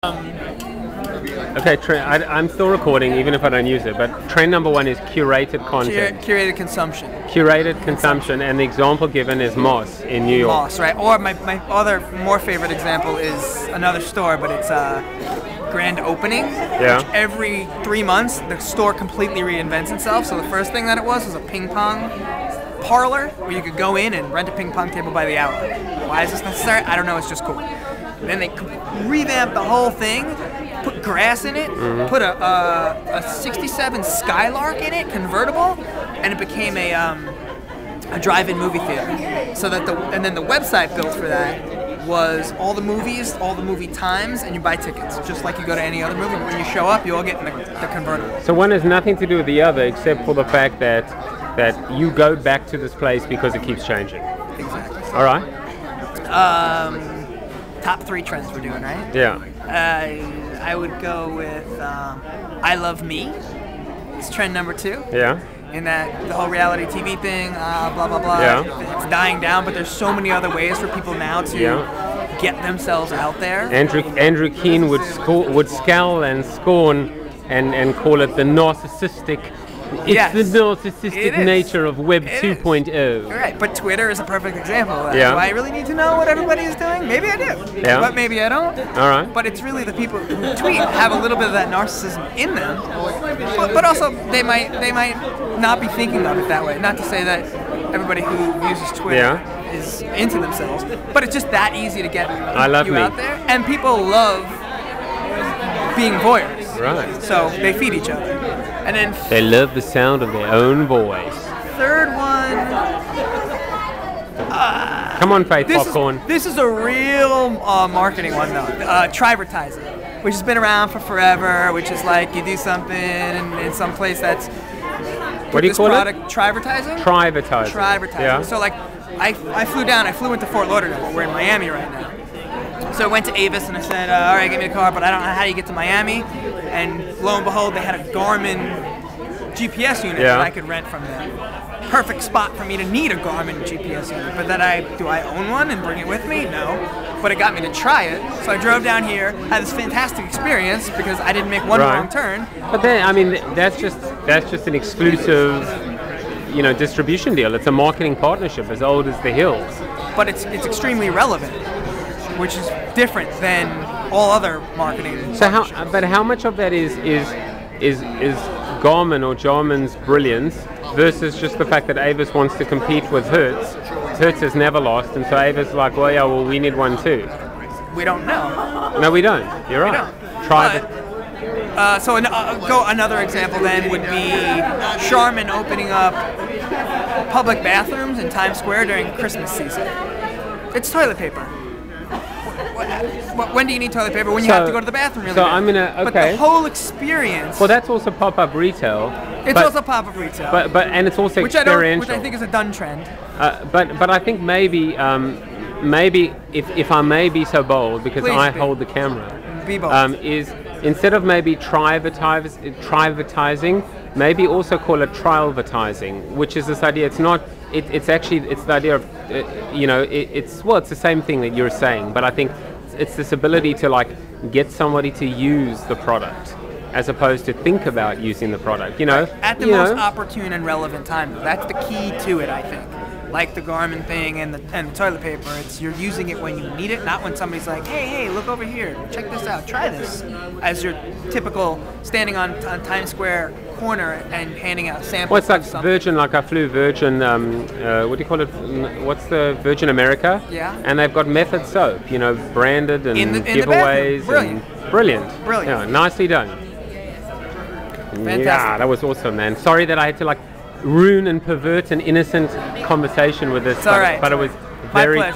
Okay, I'm still recording even if I don't use it, but trend number one is curated content. Curated consumption. Curated consumption, and the example given is Moss in New York. Moss, right. Or my other more favorite example is another store, but it's grand opening. Yeah. Which every 3 months, the store completely reinvents itself. So the first thing that it was a ping pong parlor where you could go in and rent a ping pong table by the hour. Why is this necessary? I don't know, it's just cool. Then they revamped the whole thing, put grass in it, put a 67 Skylark in it, convertible, and it became a drive-in movie theater. So that and then the website built for that was all the movies, all the movie times, and you buy tickets, just like you go to any other movie. When you show up, you all get in the convertible. So one has nothing to do with the other except for the fact that you go back to this place because it keeps changing. Exactly. All right. Top 3 trends we're doing, right? Yeah. I would go with I Love Me. It's trend number 2. Yeah. In that the whole reality TV thing, blah blah blah. Yeah. It's dying down, but there's so many other ways for people now to get themselves out there. Andrew Keane would scowl and scorn and call it the narcissistic. It's the narcissistic nature of Web 2.0. Right, but Twitter is a perfect example of that. Yeah. Do I really need to know what everybody is doing? Maybe I do, but maybe I don't. All right. But it's really the people who tweet have a little bit of that narcissism in them, but also they might not be thinking of it that way. Not to say that everybody who uses Twitter is into themselves, but it's just that easy to get you out there, and people love being voyeurs. Right. So they feed each other. And then they love the sound of their own voice. Third one. Come on, Faith Popcorn. This is a real marketing one, though. Tryvertising, which has been around for forever. Which is like you do something in some place that's. What do you call it? Tryvertising. Tryvertising. Tryvertising. Yeah. So like, I flew into Fort Lauderdale. We're in Miami right now. So I went to Avis and I said, all right, give me a car, but I don't know how you get to Miami. And lo and behold, they had a Garmin GPS unit that I could rent from them. Perfect spot for me to need a Garmin GPS unit. But then do I own one and bring it with me? No. But it got me to try it. So I drove down here, had this fantastic experience because I didn't make one wrong turn. But then, I mean, that's just an exclusive, distribution deal. It's a marketing partnership as old as the hills. But it's extremely relevant, which is different than all other marketing. So how much of that is Garmin or Jarman's brilliance versus just the fact that Avis wants to compete with Hertz? Hertz has never lost, and so Avis is like, well, we need one too. We don't know. No, we don't. You're right. So another example then would be Charmin opening up public bathrooms in Times Square during Christmas season. It's toilet paper. When do you need toilet paper? When you have to go to the bathroom really bad. But the whole experience. Well, that's also pop-up retail. It's also pop-up retail. And it's also experiential. Which I think is a done trend. But I think maybe if I may be so bold, because I hold the camera, be bold. Is instead of maybe tryvertising, maybe also call it trialvertising, which is this idea. It's not. It's the idea of it's the same thing that you're saying, but I think it's this ability to get somebody to use the product as opposed to think about using the product. At the most opportune and relevant time. That's the key to it, I think. Like the Garmin thing and the toilet paper, you're using it when you need it, not when somebody's like, hey, look over here, check this out, try this. As your typical standing on Times Square corner and handing out samples. Well, it's like Virgin, like I flew Virgin, what do you call it? What's the Virgin America? Yeah. And they've got Method soap, branded and giveaways. Brilliant. Yeah, nicely done. Fantastic. Yeah, that was awesome, man. Sorry that I had to ruin and pervert an innocent conversation with this, but it was very cool.